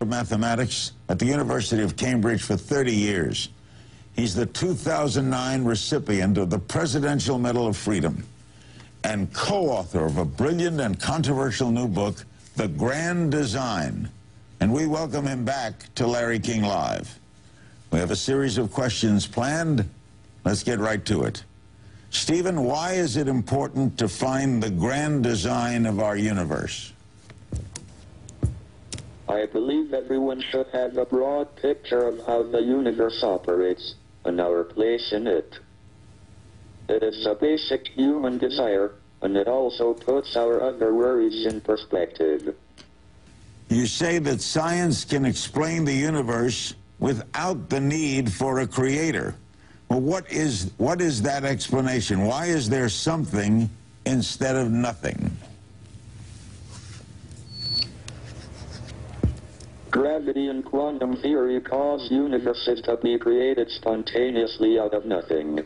of mathematics at the University of Cambridge for 30 years. He's the 2009 recipient of the Presidential Medal of Freedom and co-author of a brilliant and controversial new book, The Grand Design. And we welcome him back to Larry King Live. We have a series of questions planned. Let's get right to it. Stephen, why is it important to find the grand design of our universe? I believe everyone should have a broad picture of how the universe operates and our place in it. It is a basic human desire, and it also puts our other worries in perspective. You say that science can explain the universe without the need for a creator. Well, what is that explanation? Why is there something instead of nothing? Gravity and quantum theory cause universes to be created spontaneously out of nothing.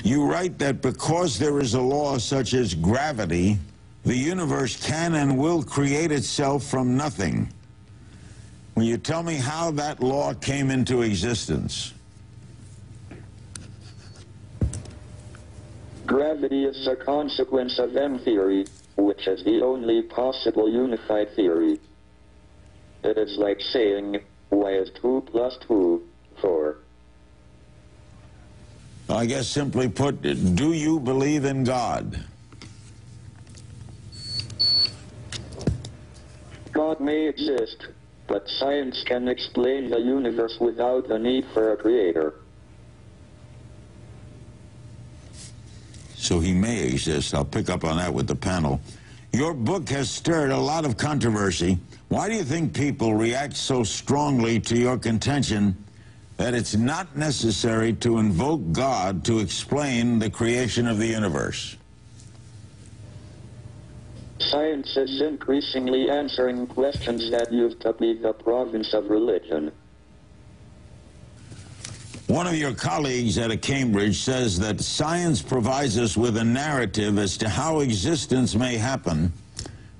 You write that because there is a law such as gravity, the universe can and will create itself from nothing. Will you tell me how that law came into existence? Gravity is a consequence of M theory, which is the only possible unified theory. It is like saying, why is 2 plus 2, 4? I guess simply put, do you believe in God? God may exist, but science can explain the universe without the need for a creator. So he may exist. I'll pick up on that with the panel. Your book has stirred a lot of controversy. Why do you think people react so strongly to your contention that it's not necessary to invoke God to explain the creation of the universe? Science is increasingly answering questions that used to be the province of religion. One of your colleagues at Cambridge says that science provides us with a narrative as to how existence may happen,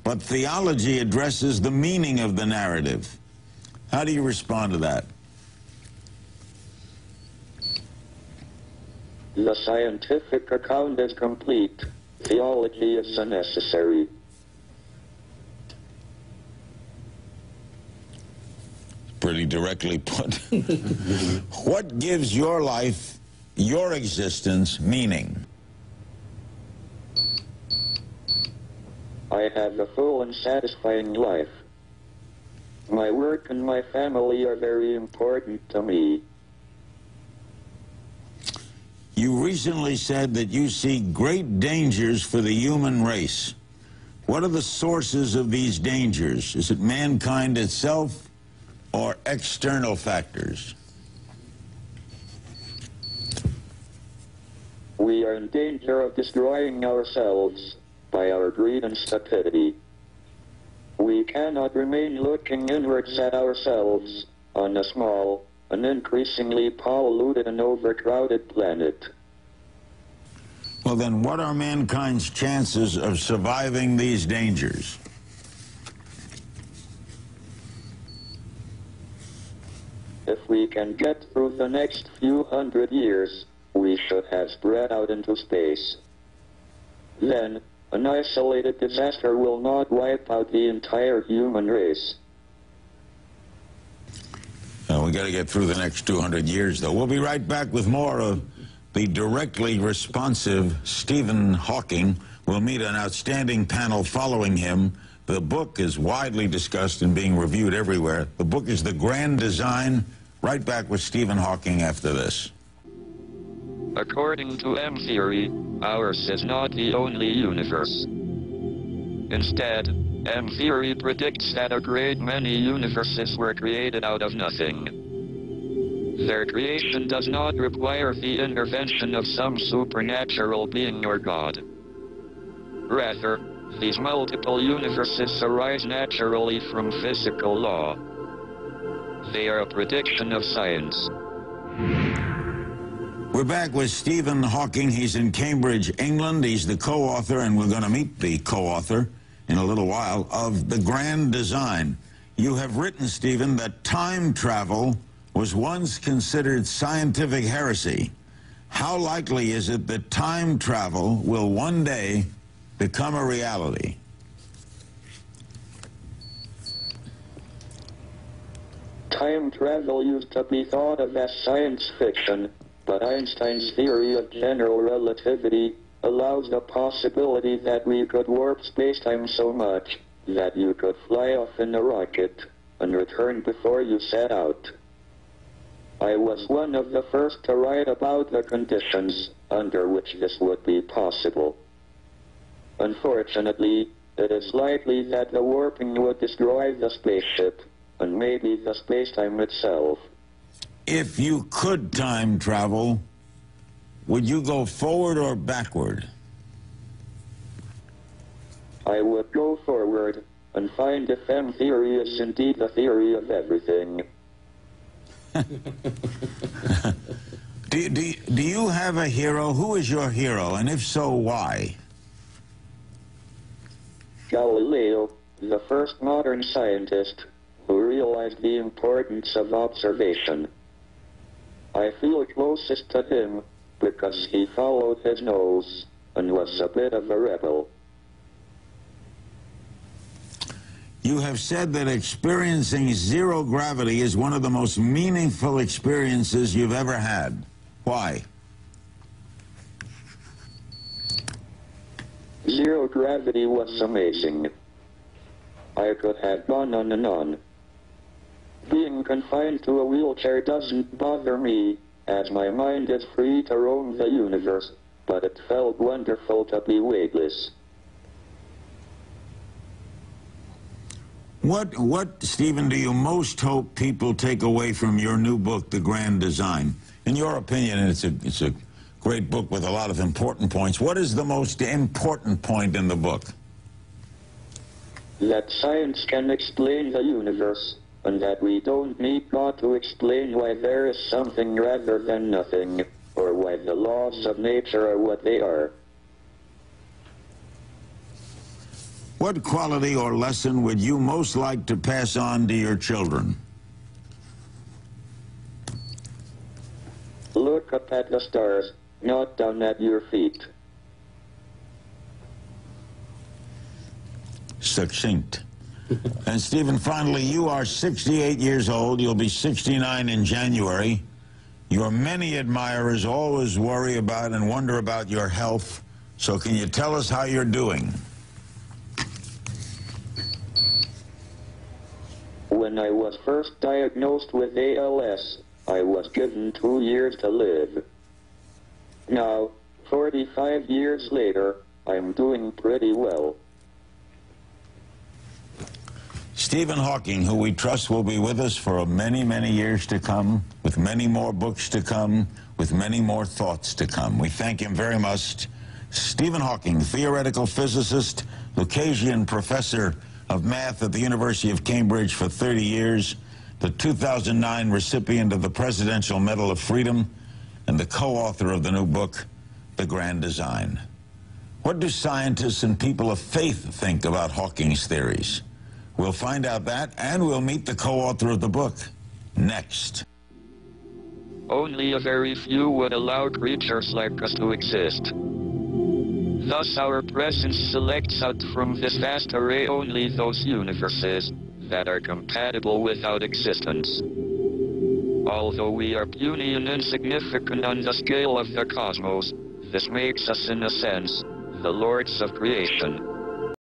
but theology addresses the meaning of the narrative. How do you respond to that? The scientific account is complete. Theology is unnecessary. Pretty directly put. What gives your life, your existence, meaning? I have a full and satisfying life. My work and my family are very important to me. You recently said that you see great dangers for the human race. What are the sources of these dangers? Is it mankind itself or external factors? We are in danger of destroying ourselves by our greed and stupidity. We cannot remain looking inwards at ourselves on a small and increasingly polluted and overcrowded planet. Well, then what are mankind's chances of surviving these dangers? If we can get through the next few hundred years, we should have spread out into space. Then, an isolated disaster will not wipe out the entire human race. We got to get through the next 200 years, though. We'll be right back with more of the directly responsive Stephen Hawking. We'll meet an outstanding panel following him. The book is widely discussed and being reviewed everywhere. The book is The Grand Design. Right back with Stephen Hawking after this. According to M theory, ours is not the only universe. Instead, M theory predicts that a great many universes were created out of nothing. Their creation does not require the intervention of some supernatural being or God. Rather, these multiple universes arise naturally from physical law. They are a prediction of science. We're back with Stephen Hawking. He's in Cambridge, England. He's the co-author, and we're going to meet the co-author in a little while, of the grand design. You have written, Stephen, that time travel was once considered scientific heresy. How likely is it that time travel will one day become a reality? Time travel used to be thought of as science fiction, but Einstein's theory of general relativity allows the possibility that we could warp spacetime so much that you could fly off in a rocket and return before you set out. I was one of the first to write about the conditions under which this would be possible. Unfortunately, it is likely that the warping would destroy the spaceship, and maybe the spacetime itself. If you could time travel, would you go forward or backward? I would go forward and find if M theory is indeed the theory of everything. Do you have a hero? Who is your hero, and if so, why? Galileo, the first modern scientist who realized the importance of observation. I feel closest to him because he followed his nose and was a bit of a rebel. You have said that experiencing zero gravity is one of the most meaningful experiences you've ever had. Why? Zero gravity was amazing. I could have gone on and on. Being confined to a wheelchair doesn't bother me, as my mind is free to roam the universe, but it felt wonderful to be weightless. What, Stephen, do you most hope people take away from your new book, The Grand Design? In your opinion, it's a great book with a lot of important points. What is the most important point in the book? That science can explain the universe, and that we don't need God to explain why there is something rather than nothing, or why the laws of nature are what they are. What quality or lesson would you most like to pass on to your children? Look up at the stars, not down at your feet. Succinct. And Stephen, finally, you are 68 years old. You'll be 69 in January. Your many admirers always worry about and wonder about your health. So can you tell us how you're doing? When I was first diagnosed with ALS, I was given 2 years to live. Now, 45 years later, I'm doing pretty well. Stephen Hawking, who we trust will be with us for many, many years to come, with many more books to come, with many more thoughts to come. We thank him very much. Stephen Hawking, theoretical physicist, Lucasian professor of math at the University of Cambridge for 30 years, the 2009 recipient of the Presidential Medal of Freedom, and the co-author of the new book, The Grand Design. What do scientists and people of faith think about Hawking's theories? We'll find out that, and we'll meet the co-author of the book next. Only a very few would allow creatures like us to exist. Thus our presence selects out from this vast array only those universes that are compatible without existence. Although we are puny and insignificant on the scale of the cosmos, this makes us in a sense the lords of creation.